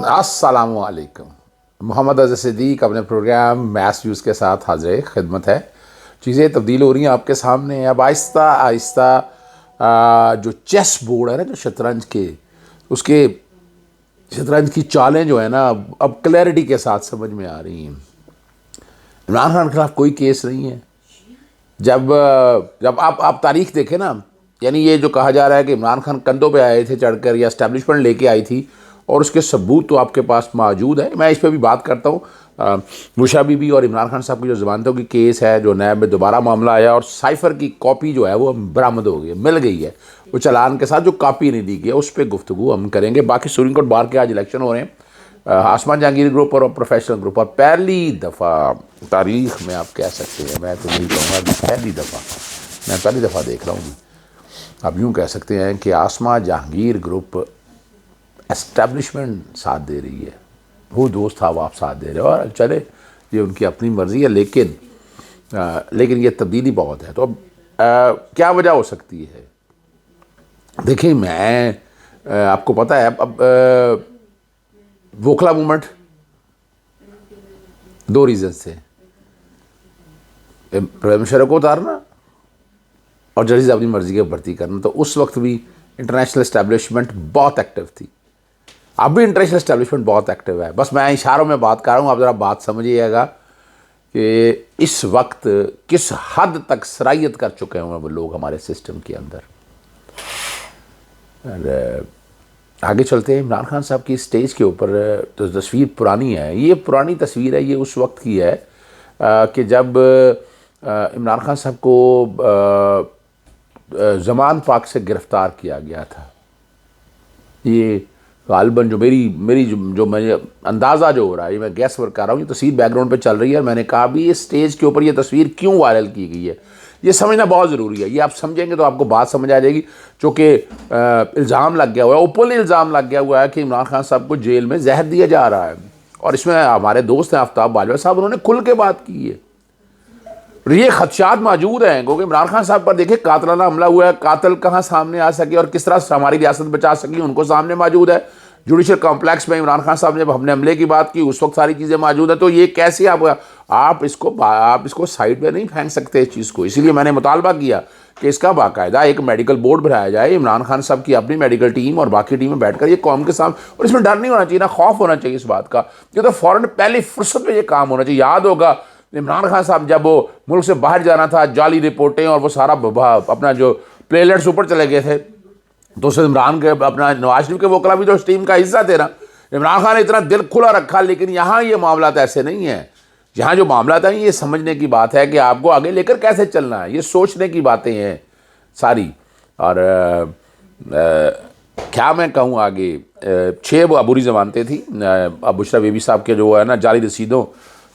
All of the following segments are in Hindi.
अस्सलामुअलैकुम। मोहम्मद अज़हर सिद्दीक अपने प्रोग्राम मैथ्स व्यूज़ के साथ हाज़िर खिदमत है। चीज़ें तब्दील हो रही हैं आपके सामने। अब आहिस्ता आहिस्ता जो चेस बोर्ड है ना, जो शतरंज के उसके शतरंज की चालें जो है ना, अब क्लैरिटी के साथ समझ में आ रही हैं। इमरान खान के खिलाफ कोई केस नहीं है। जब जब आप तारीख देखें ना, यानी ये जो कहा जा रहा है कि इमरान खान कंधों पे आए थे चढ़कर या एस्टेब्लिशमेंट लेके आई थी, और उसके सबूत तो आपके पास मौजूद है। मैं इस पर भी बात करता हूँ। बुशरा बीबी और इमरान खान साहब की जो ज़मानतों की केस है, जो नैब में दोबारा मामला आया और साइफ़र की कॉपी जो है वो बरामद हो गई, मिल गई है। वो चालान के साथ जो कॉपी नहीं दी गई, उस पर गुफ्तगू हम करेंगे। बाकी सुप्रीम कोर्ट बार के आज इलेक्शन हो रहे हैं। आसमान जहांगीर ग्रुप और प्रोफेशनल ग्रुप, और पहली दफ़ा तारीख़ में आप कह सकते हैं, मैं तो नहीं कहूँगा पहली दफ़ा, मैं पहली दफ़ा देख रहा हूँ। आप यूँ कह सकते हैं कि आसमान जहांगीर ग्रुप एस्टेब्लिशमेंट साथ दे रही है। वो दोस्त था, वो आप साथ दे रहे हो, और चले ये उनकी अपनी मर्ज़ी है, लेकिन ये तब्दीली बहुत है। तो अब क्या वजह हो सकती है? देखिए, मैं आपको पता है, अब वोखला मूवमेंट दो रीज़न से, परवेज़ मुशर्रफ को उतारना और जजेस अपनी मर्ज़ी के भर्ती करना। तो उस वक्त भी इंटरनेशनल इस्टेब्लिशमेंट बहुत एक्टिव थी। अब भी इंटरनेशनल इस्टेब्लिशमेंट बहुत एक्टिव है। बस मैं इशारों में बात कर रहा हूँ, आप ज़रा बात समझिएगा कि इस वक्त किस हद तक सराहियत कर चुके हैं वो लोग हमारे सिस्टम के अंदर। और आगे चलते हैं। इमरान खान साहब की स्टेज के ऊपर तो तस्वीर पुरानी है। ये पुरानी तस्वीर है, ये उस वक्त की है कि जब इमरान खान साहब को ज़मान पाक से गिरफ़्तार किया गया था। ये गालिबन जो मेरी जो मैं अंदाज़ा जो हो रहा है, ये मैं गैस वर्क कर रहा हूँ, ये तस्वीर बैकग्राउंड पे चल रही है। और मैंने कहा भी इस स्टेज के ऊपर ये तस्वीर क्यों वायरल की गई है, ये समझना बहुत ज़रूरी है। ये आप समझेंगे तो आपको बात समझ आ जाएगी। चूँकि इल्ज़ाम लग गया हुआ है, ओपनली इल्ज़ाम लग गया हुआ है कि इमरान खान साहब को जेल में जहर दिया जा रहा है। और इसमें हमारे दोस्त हैं आफ्ताब बाजवा साहब, उन्होंने खुल के बात की है। ये खदशात मौजूद हैं, क्योंकि इमरान खान साहब पर देखिए कातलाना हमला हुआ है। कातिल कहाँ सामने आ सके और किस तरह हमारी रियासत बचा सकी, उनको सामने मौजूद है। जुडिशल कॉम्प्लेक्स में इमरान खान साहब ने जब हमने हमले की बात की, उस वक्त सारी चीज़ें मौजूद है। तो ये कैसे आप इसको साइड पे नहीं फेंक सकते इस चीज़ को। इसीलिए मैंने मुतालबा किया कि इसका बाकायदा एक मेडिकल बोर्ड बनाया जाए, इमरान खान साहब की अपनी मेडिकल टीम और बाकी टीमें बैठकर ये कौम के सामने, और इसमें डर नहीं होना चाहिए, ना खौफ होना चाहिए इस बात का। ये तो फ़ौरन पहली फुर्सत में ये काम होना चाहिए। याद होगा इमरान खान साहब जब वो मुल्क से बाहर जाना था, जाली रिपोर्टें और वो सारा अपना जो प्लेलेट्स ऊपर चले गए थे, तो उससे इमरान के अपना नवाज शरीफ के वोकला भी तो उस टीम का हिस्सा थे ना। इमरान खान ने इतना दिल खुला रखा। लेकिन यहाँ ये मामला तो ऐसे नहीं है। यहाँ जो मामला था, ये समझने की बात है कि आपको आगे लेकर कैसे चलना है, ये सोचने की बातें हैं सारी। और क्या मैं कहूँ आगे, 6 अबूरी ज़मानतें थी। बुशरा बीबी साहब के जो है ना जाली रसीदों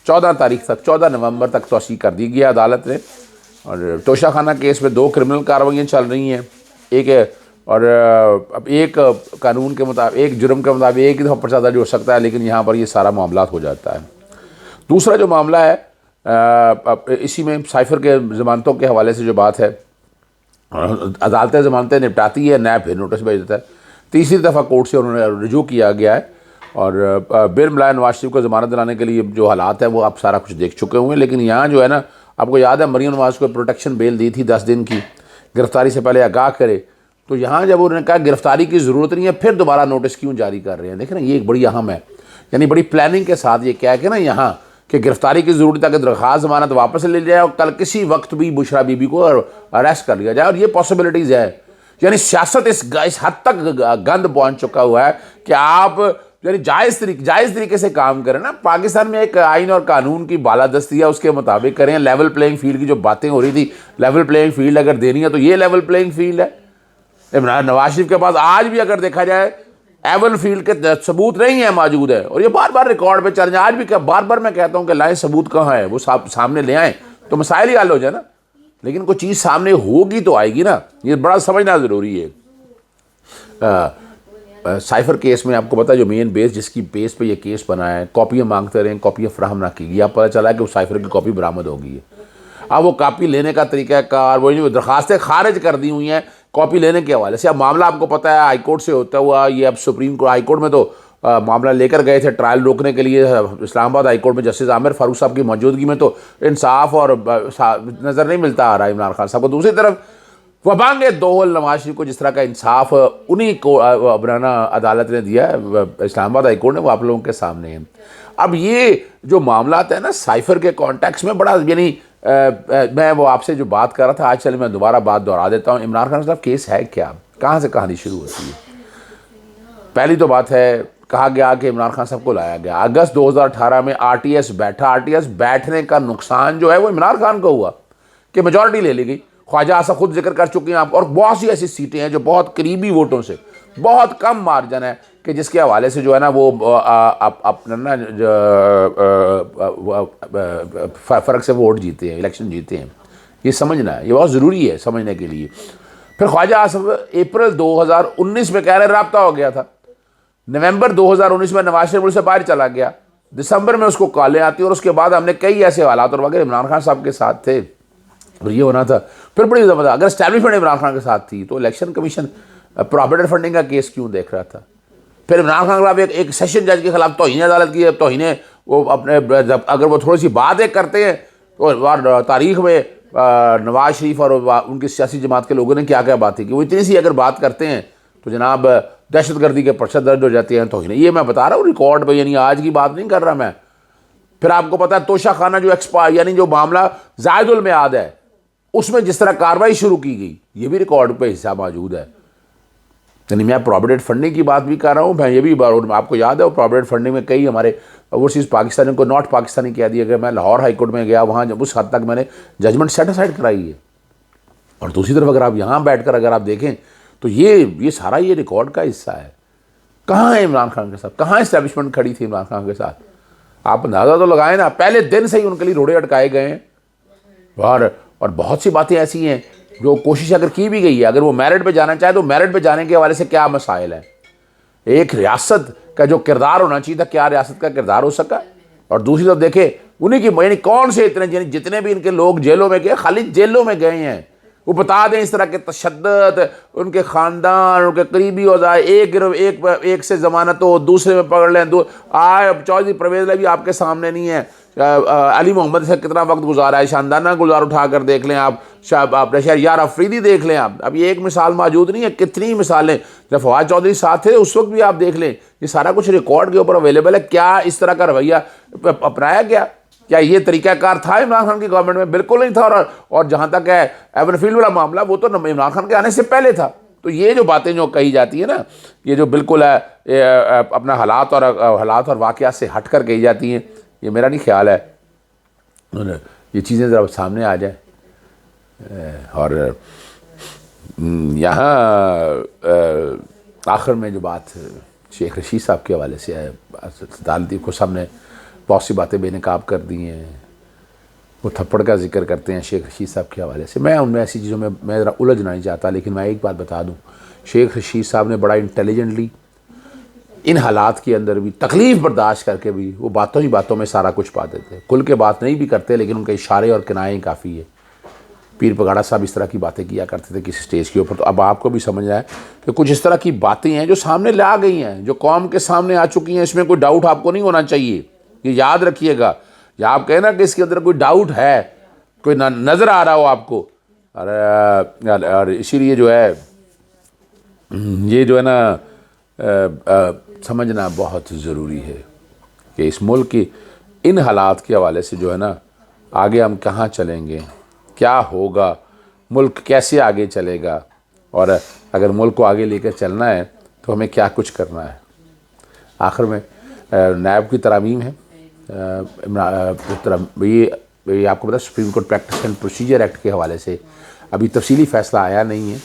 14 तारीख तक, 14 नवंबर तक तोसी कर दी गई अदालत ने। और तोशाखाना केस में 2 क्रिमिनल कार्रवाइयाँ चल रही हैं। अब एक कानून के मुताबिक, एक जुर्म के मुताबिक एक ही दफ़ा पर्चा दर्ज हो सकता है, लेकिन यहाँ पर ये सारा मामला हो जाता है। दूसरा जो मामला है, इसी में साइफ़र के ज़मानतों के हवाले से जो बात है, अदालतें ज़मानतें निपटाती है, नैब फिर नोटिस भेज देता है। तीसरी दफ़ा कोर्ट से उन्होंने रुजू किया गया है। और बिल मलाया नवाज शरीफ को ज़मानत दिलाने के लिए जो हालात है वो आप सारा कुछ देख चुके हुए हैं। लेकिन यहाँ जो है ना, आपको याद है मरियम नवाज को प्रोटेक्शन बेल दी थी 10 दिन की, गिरफ्तारी से पहले आगाह करे। तो यहाँ जब उन्होंने कहा गिरफ्तारी की ज़रूरत नहीं है, फिर दोबारा नोटिस क्यों जारी कर रहे हैं? देखें ना, ये एक बड़ी अहम है। यानी बड़ी प्लानिंग के साथ ये क्या है कि ना, यहाँ कि गिरफ्तारी की ज़रूरत है कि दरख्वास्त ज़मानत वापस ले जाए और कल किसी वक्त भी बुशरा बीबी को अरेस्ट कर लिया जाए। और ये पॉसिबिलिटीज़ है। यानी सियासत इस हद तक गंद पहुँच चुका हुआ है कि आप यानी जायज़ तरीके से काम करें ना। पाकिस्तान में एक आइन और कानून की बालादस्ती है, उसके मुताबिक करें। लेवल प्लेइंग फील्ड की जो बातें हो रही थी, लेवल प्लेइंग फील्ड अगर देनी है तो ये लेवल प्लेइंग फील्ड है। इमरान नवाज शरीफ के पास आज भी अगर देखा जाए एवन फील्ड के सबूत नहीं है, मौजूद है। और ये बार बार रिकॉर्ड पे चल रहे हैं। आज भी बार बार मैं कहता हूँ कि लाएं, सबूत कहाँ है, वो सामने ले आएँ तो मसाइल ही हल हो जाए ना। लेकिन कोई चीज़ सामने होगी तो आएगी ना, ये बड़ा समझना ज़रूरी है। साइफ़र केस में आपको पता है, जो मेन बेस जिसकी बेस पे ये केस बना है, कॉपियाँ मांगते रहे, कॉपियाँ फ्राहम ना की गई। अब पता चला है कि वो साइफ़र की कॉपी बरामद हो गई है। अब वो कॉपी लेने का तरीक़ाकार, वो दरख्वास्तें खारिज कर दी हुई हैं कॉपी लेने के हवाले से। अब मामला आपको पता है हाई कोर्ट से होता हुआ, ये अब सुप्रीम कोर्ट, हाई कोर्ट में तो मामला लेकर गए थे ट्रायल रोकने के लिए इस्लामाबाद हाई कोर्ट में जस्टिस आमिर फारूक साहब की मौजूदगी में, तो इंसाफ और नज़र नहीं मिलता आ रहा है इमरान खान साहब को। दूसरी तरफ वबांग दोहल नवाज शरीफ को जिस तरह का इंसाफ उन्हीं को अबराना अदालत ने दिया है, इस्लामाबाद हाई कोर्ट ने, वो आप लोगों के सामने है। अब ये जो मामला है ना साइफर के कॉन्टेक्स्ट में बड़ा, यानी मैं वो आपसे जो बात कर रहा था आज, चलिए मैं दोबारा बात दोहरा देता हूँ। इमरान खान साहब केस है क्या, कहाँ से कहानी शुरू होती है? पहली तो बात है, कहा गया कि इमरान खान साहब को लाया गया अगस्त 2018 में, आरटीएस बैठा, आरटीएस बैठने का नुकसान जो है वो इमरान खान को हुआ कि मेजॉरिटी ले ली गई। ख्वाजा आसा खुद जिक्र कर चुके हैं आप, और बहुत सी ऐसी सीटें हैं जो बहुत करीबी वोटों से, बहुत कम मार्जिन है कि जिसके हवाले से जो है ना वो अपना ना फ़र्क से वोट जीते हैं, इलेक्शन जीते हैं। ये समझना है, ये बहुत ज़रूरी है समझने के लिए। फिर ख्वाजा आसफ अप्रैल 2019 में कह रहे रब्ता हो गया था, नवंबर 2019 में नवाज शरीफ मुल्क से बाहर चला गया, दिसंबर में उसको कॉलें आती, और उसके बाद हमने कई ऐसे हालात और वगैरह इमरान खान साहब के साथ थे और ये होना था। फिर बड़ी ज़बरदस्त, अगर स्टैब्लिशमेंट इमरान खान के साथ थी तो इलेक्शन कमीशन प्रॉविडेंट फंडिंग का केस क्यों देख रहा था? फिर इमरान खान के खिलाफ एक सेशन जज के खिलाफ तौहीन अदालत की है, तौहीन वो अपने, अगर वो थोड़ी सी बातें करते हैं तो तारीख में नवाज शरीफ और उनकी सियासी जमात के लोगों ने क्या क्या बातें की, वो इतनी सी अगर बात करते हैं तो जनाब दहशतगर्दी के पर्चे दर्ज हो जाते हैं। तौहीन, ये मैं बता रहा हूँ रिकॉर्ड पे, यानी आज की बात नहीं कर रहा मैं। फिर आपको पता है तोशा खाना जो एक्सपायर, यानी जो मामला जायदुल मियाद है, उसमें जिस तरह कार्रवाई शुरू की गई, ये भी रिकॉर्ड पे हिस्सा मौजूद है। यानी मैं प्रोविडेंट फंडिंग की बात भी कर रहा हूँ, मैं ये भी आपको याद है वो प्रोविडेंट फंडिंग में कई हमारे ओवरसीज़ पाकिस्तानियों को नॉट पाकिस्तानी कह दिया गया। मैं लाहौर हाई कोर्ट में गया, वहाँ जब उस हद तक मैंने जजमेंट सेटिस्फाइड कराई है। और दूसरी तरफ अगर आप यहाँ बैठ कर अगर आप देखें तो ये सारा ये रिकॉर्ड का हिस्सा है। कहाँ है इमरान खान के साथ, कहाँ इस्टेब्लिशमेंट खड़ी थी इमरान खान के साथ? आप अंदाज़ा तो लगाएं ना, पहले दिन से ही उनके लिए रोड़े अटकाए गए हैं। और बहुत सी बातें ऐसी हैं जो कोशिश अगर की भी गई है, अगर वो मेरिट पे जाना चाहे तो मेरिट पे जाने के हवाले से क्या मसाइल है, एक रियासत का जो किरदार होना चाहिए था, क्या रियासत का किरदार हो सका? और दूसरी तरफ देखे उन्हीं की, यानी कौन से इतने जितने भी इनके लोग जेलों में गए, खाली जेलों में गए हैं, वो बता दें इस तरह के तशद्दुद, उनके ख़ानदान, उनके करीबी हो जाए, एक से ज़मानत हो, दूसरे में पकड़ लें, चौधरी परवेज़ भी आपके सामने नहीं है, अली मोहम्मद से कितना वक्त गुजारा है, शानदाना गुजार उठा कर देख लें आप, अपने शहरियार अफरीदी देख लें आप। अब ये एक मिसाल मौजूद नहीं है, कितनी मिसालें, जब फवाद चौधरी साथ थे उस वक्त भी आप देख लें, ये सारा कुछ रिकॉर्ड के ऊपर अवेलेबल है। क्या इस तरह का रवैया अपनाया गया? क्या ये तरीक़ाकार था इमरान खान की गवर्नमेंट में? बिल्कुल नहीं था। और जहाँ तक है एवनफील्ड वाला मामला, वो तो इमरान खान के आने से पहले था। तो ये जो बातें जो कही जाती है ना, ये जो बिल्कुल है अपना हालात और वाक़यात से हट कर कही जाती हैं, ये मेरा नहीं ख्याल है ये चीज़ें ज़रा सामने आ जाए। और यहाँ आखिर में जो बात शेख रशीद साहब के हवाले से है, अदालती को सामने बहुत सी बातें बेनकाब कर दी हैं, वो थप्पड़ का जिक्र करते हैं शेख रशीद साहब के हवाले से। मैं उनमें ऐसी चीज़ों में मैं ज़रा उलझना नहीं चाहता, लेकिन मैं एक बात बता दूं, शेख रशीद साहब ने बड़ा इंटेलिजेंटली इन हालात के अंदर भी तकलीफ़ बर्दाश्त करके भी वो बातों ही बातों में सारा कुछ पा देते। खुल के बात नहीं भी करते, लेकिन उनके इशारे और किनाए काफ़ी है। पीर पगाड़ा साहब इस तरह की बातें किया करते थे किसी स्टेज के ऊपर, तो अब आपको भी समझ आए कि कुछ इस तरह की बातें हैं जो सामने ला गई हैं, जो कौम के सामने आ चुकी हैं। इसमें कोई डाउट आपको नहीं होना चाहिए, ये याद रखिएगा। या आप कहें ना कि इसके अंदर कोई डाउट है, कोई नज़र आ रहा हो आपको, और इसीलिए जो है ये जो है ना समझना बहुत ज़रूरी है कि इस मुल्क की इन हालात के हवाले से जो है ना आगे हम कहाँ चलेंगे, क्या होगा, मुल्क कैसे आगे चलेगा, और अगर मुल्क को आगे लेकर चलना है तो हमें क्या कुछ करना है। आखिर में नायब की तरामीम है, ये आपको पता supreme court practice and procedure act के हवाले से अभी तफसीली फ़ैसला आया नहीं है।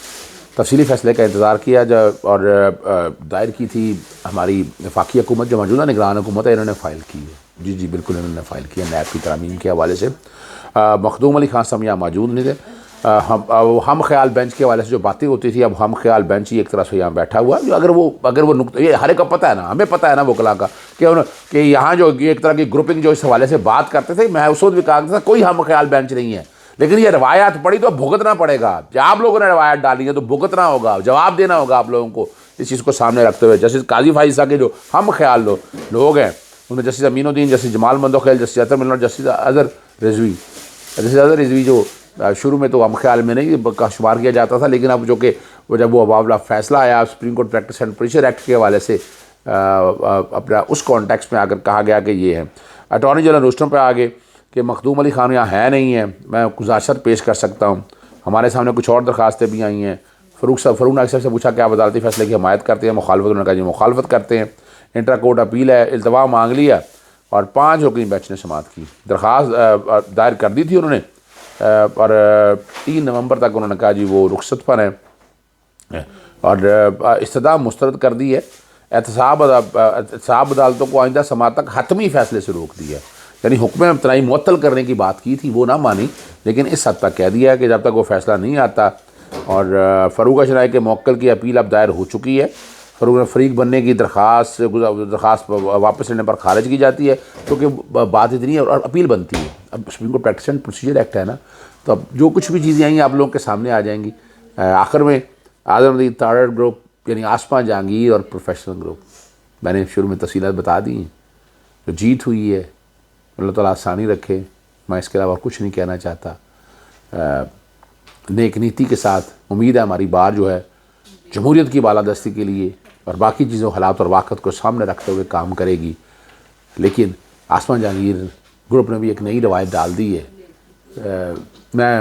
तफसीली फ़ैसले का इंतज़ार किया और दायर की थी हमारी वफाकी हुकूमत, जो मौजूदा निगरान हुकूमत है, इन्होंने फ़ाइल की है। जी बिल्कुल, इन्होंने फ़ाइल किया नायब की तरामीम के हवाले से। मखदूम अली खान साहब यहाँ मौजूद नहीं थे। हम ख्याल बेंच के हवाले से जो बातें होती थी, अब हम ख्याल बेंच ही एक तरह से यहाँ बैठा हुआ, जो अगर वो नुकता, ये हर एक का पता है ना, हमें पता है ना वकला का कि यहाँ जो एक तरह की ग्रुपिंग जो इस हवाले से बात करते थे, मैं उस वक्त भी कहा था कोई हम ख्याल बेंच नहीं है, लेकिन ये रवायत पड़ी तो भुगतना पड़ेगा। जब आप लोगों ने रवायत डाली है तो भुगतना होगा, जवाब देना होगा आप लोगों को इस चीज़ को सामने रखते हुए। जस्टिस काजी फाइज़ के जो हम ख्याल लोग हैं उनमें justice Aminuddin, justice Jamal Mandokhail, justice Athar मिलर, जस्टिस अजहर रिजवी जो शुरू में तो हम ख्याल में नहीं का शुमार किया जाता था, लेकिन अब जो कि जब वो मामला फैसला आया supreme court practice and procedure act के हवाले से अपना उस कॉन्टेक्स्ट में आकर कहा गया कि ये है। अटॉर्नी जनरल रोस्टर पर आगे कि मखदूम अली खान यहाँ है नहीं है, मैं गुज़ाशत पेश कर सकता हूँ। हमारे सामने कुछ और दरखास्तें भी आई हैं। फ़रूक नाइक साहब से पूछा कि आप अदालती फैसले की हमायत करते हैं, मुखालफत, उन्होंने कहा जी मुखालफत करते हैं। इंटर कोर्ट अपील है, इल्तवा मांग लिया और 5 वकील बेंच ने समाअत की। दरख्वास्त दायर कर दी थी उन्होंने और 3 नवंबर तक उन्होंने कहा जी वो रुखसत पर हैं और इस्तदा मुस्तरद कर दी है। एहतसाब अदालतों को आइंदा समाअत तक हतमी फ़ैसले से रोक दिया, यानी हुक्म इब्तदाई मुअत्तल करने की बात की थी वो ना मानी, लेकिन इस हद तक कह दिया है कि जब तक वो फ़ैसला नहीं आता। और फ़रूक शनाई के मौक्कल की अपील अब दायर हो चुकी है। फ़रूक फरीक बनने की दरख्वास्त वापस लेने पर खारिज की जाती है क्योंकि बात इतनी है और अपील बनती है। अब supreme court practice and procedure act है ना, तो अब जो कुछ भी चीज़ें आई आप लोगों के सामने आ जाएंगी। आखिर में आज़म तारड़ ग्रुप यानी आसमा जहांगीर और प्रोफेशनल ग्रुप, मैंने शुरू में तफसीलात बता दी हैं। जो जीत हुई है अल्लाह ताला आसानी रखे, मैं इसके अलावा कुछ नहीं कहना चाहता। नेक नीति के साथ उम्मीद है हमारी बार जो है जमहूरियत की बालादस्ती के लिए और बाकी चीज़ों हालात और वाक़त को सामने रखते हुए काम करेगी। लेकिन आसमा जहांगीर ग्रुप ने भी एक नई रवायत डाल दी है।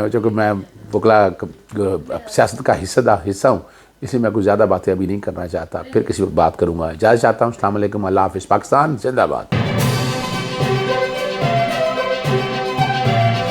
चूँकि मैं वकला सियासत का हिस्सा हूँ, इसलिए मैं कुछ ज़्यादा बातें अभी नहीं करना चाहता, फिर किसी वक्त बात करूँगा। इजाज़त चाहता हूँ। अस्सलाम वालेकुम, अल्लाह हाफ़िज़। पाकिस्तान जिंदाबाद।